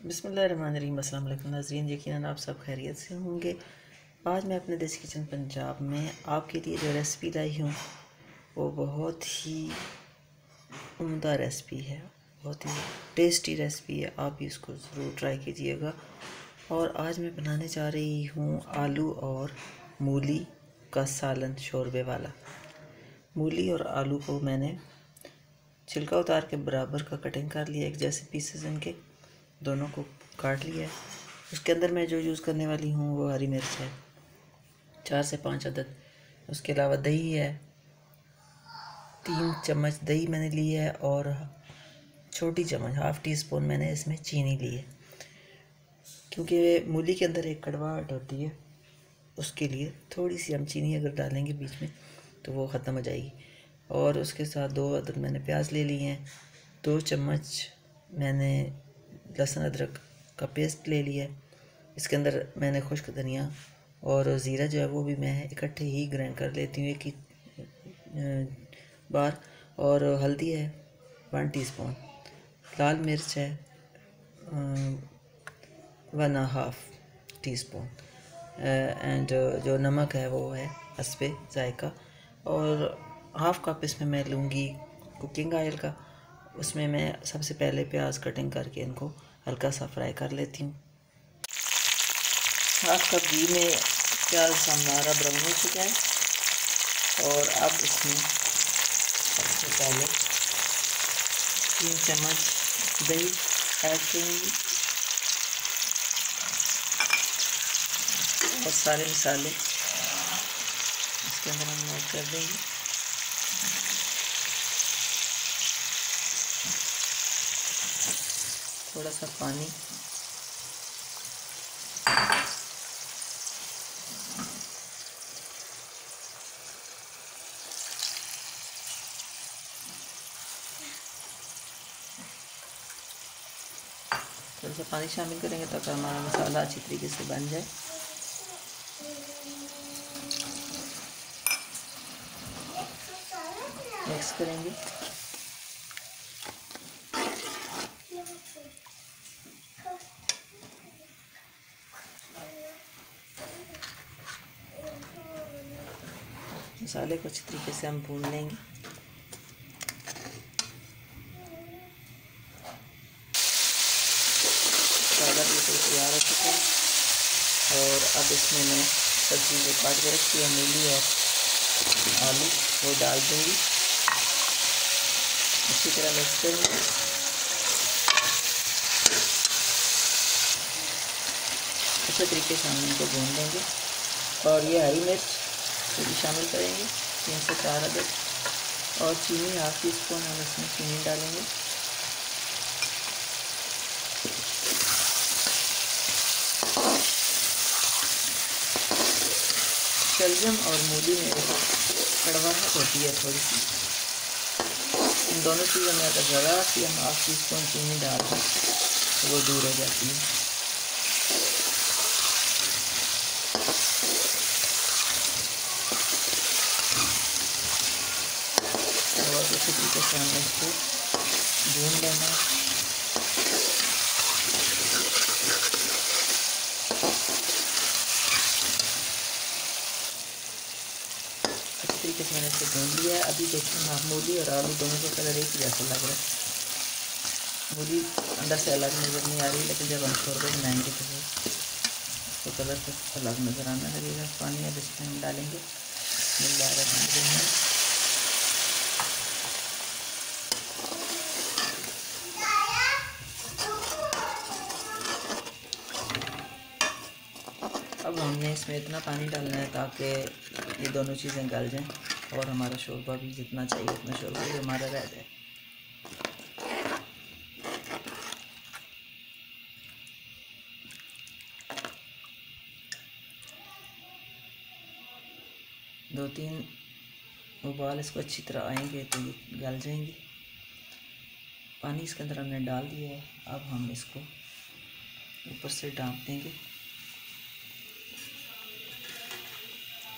बिस्मिल्लाहिर्रहमानिर्रहीम। अस्सलाम वालेकुम नाज़रीन, यकीनन आप सब खैरियत से होंगे। आज मैं अपने देसी किचन पंजाब में आपके लिए जो रेसिपी लाई हूँ वो बहुत ही उम्दा रेसिपी है, बहुत ही टेस्टी रेसिपी है। आप भी इसको ज़रूर ट्राई कीजिएगा। और आज मैं बनाने जा रही हूँ आलू और मूली का सालन शोरबे वाला। मूली और आलू को मैंने छिलका उतार के बराबर का कटिंग कर लिया, एक जैसे पीसेस इनके दोनों को काट लिया है। उसके अंदर मैं जो यूज़ करने वाली हूँ वो हरी मिर्च है 4 से 5 अदद। उसके अलावा दही है, 3 चम्मच दही मैंने ली है, और छोटी चम्मच हाफ़ टी स्पून मैंने इसमें चीनी ली है, क्योंकि मूली के अंदर एक कड़वाहट होती है, उसके लिए थोड़ी सी हम चीनी अगर डालेंगे बीच में तो वो ख़त्म हो जाएगी। और उसके साथ 2 अदद मैंने प्याज ले लिए हैं, 2 चम्मच मैंने लहसुन अदरक का पेस्ट ले लिया है। इसके अंदर मैंने खुश्क धनिया और ज़ीरा जो है वो भी मैं इकट्ठे ही ग्राइंड कर लेती हूँ एक ही बार। और हल्दी है 1 टीस्पून, लाल मिर्च है 1.5 टीस्पून, एंड जो नमक है वो है हस्बे जायका। और हाफ़ कप इसमें मैं लूँगी कुकिंग ऑयल का। उसमें मैं सबसे पहले प्याज कटिंग करके इनको हल्का सा फ्राई कर लेती हूँ। हाफ़ कप घी में प्याज हमारा ब्राउन हो चुका है, और अब इसमें सबसे पहले 3 चम्मच दही ऐड करेंगे और सारे मसाले इसके अंदर हम ऐड कर देंगे। थोड़ा सा पानी, थोड़ा सा पानी शामिल करेंगे ताकि हमारा मसाला अच्छी तरीके से बन जाए। मिक्स करेंगे। मसाले को अच्छी तरीके से हम भून लेंगे। मसाला बिल्कुल तैयार हो चुका है, और अब इसमें मैं सब्ज़ी जो काट के रखी है मूली और आलू वो डाल दूँगी। अच्छी तरह मिक्स करेंगे। अच्छे तरीके से हम इनको भून लेंगे। और ये हरी मिर्च भी शामिल करेंगे 3 से 4 अदद, और चीनी हाफ़ टी स्पून हम इसमें चीनी डालेंगे। शलजम और मूली में कड़वाहट होती है थोड़ी सी, इन दोनों चीज़ों में अगर ज़रा सी हम हाफ़ टी स्पून चीनी डाल दें तो वो दूर हो जाती है। और इसी तरीके से हमें इसको भून लेना है। अच्छी तरीके से मैंने इसको भून लिया है। अभी देखिए मूली और आलू दोनों का कलर एक ही जैसा लग रहा है। मूली अंदर से अलग नज़र नहीं आ रही, लेकिन जब हम शोरबा बनाएंगे तो कलर तो अलग नज़र आने लगेगा। पानी अब इसमें हम डालेंगे। अब हमने इसमें इतना पानी डालना है ताकि ये दोनों चीज़ें गल जाएं, और हमारा शोरबा भी जितना चाहिए उतना शोरबा भी हमारा रह जाए। दो तीन उबाल इसको अच्छी तरह आएंगे तो ये गल जाएंगी। पानी इसके अंदर हमने डाल दिया है। अब हम इसको ऊपर से ढाँप देंगे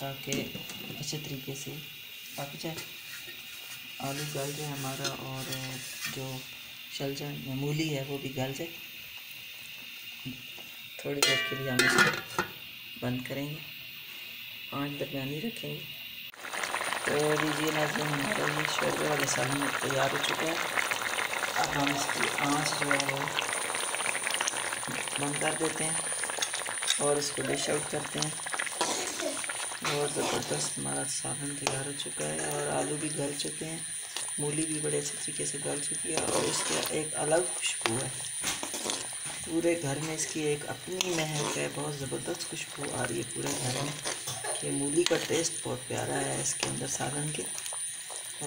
ताकि अच्छे तरीके से पक जाए, आलू गल जाए हमारा, और जो शलजम मूली है वो भी गल जाए। थोड़ी देर के लिए हम इसको बंद करेंगे, आंच दरमियानी रखेंगे। तो लीजिए नाज़रीन, हमारा ये शोरबे वाला सालन तैयार हो चुका है। अब हम इसकी आंच जो है वो बंद कर देते हैं और इसको डिश आउट करते हैं। बहुत ज़बरदस्त हमारा सालन तैयार हो चुका है और आलू भी गल चुके हैं, मूली भी बड़े अच्छे तरीके से गल चुकी है और इसकी एक अलग खुशबू है। पूरे घर में इसकी एक अपनी महक है, बहुत ज़बरदस्त खुशबू आ रही है पूरे घर में। ये मूली का टेस्ट बहुत प्यारा है इसके अंदर सालन के।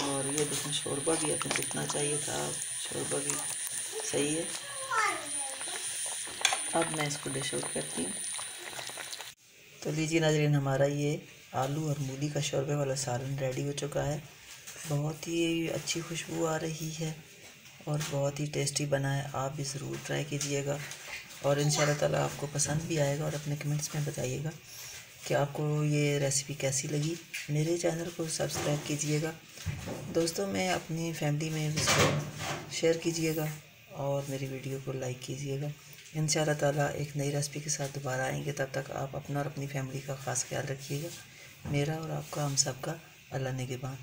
और ये देखें, शोरबा भी अपने जितना चाहिए था, शोरबा भी सही है। अब मैं इसको डिश आउट करती हूँ। तो लीजिए नाज़रीन, हमारा ये आलू और मूली का शोरबे वाला सालन रेडी हो चुका है। बहुत ही अच्छी खुशबू आ रही है और बहुत ही टेस्टी बना है। आप भी ज़रूर ट्राई कीजिएगा और इंशाल्लाह ताला आपको पसंद भी आएगा। और अपने कमेंट्स में बताइएगा कि आपको ये रेसिपी कैसी लगी। मेरे चैनल को सब्सक्राइब कीजिएगा, दोस्तों में अपनी फैमिली में इसको शेयर कीजिएगा और मेरी वीडियो को लाइक कीजिएगा। इंशाल्लाह ताला एक नई रेसिपी के साथ दोबारा आएंगे। तब तक आप अपना और अपनी फैमिली का ख़ास ख्याल रखिएगा। मेरा और आपका, हम सबका अल्लाह निगहबान।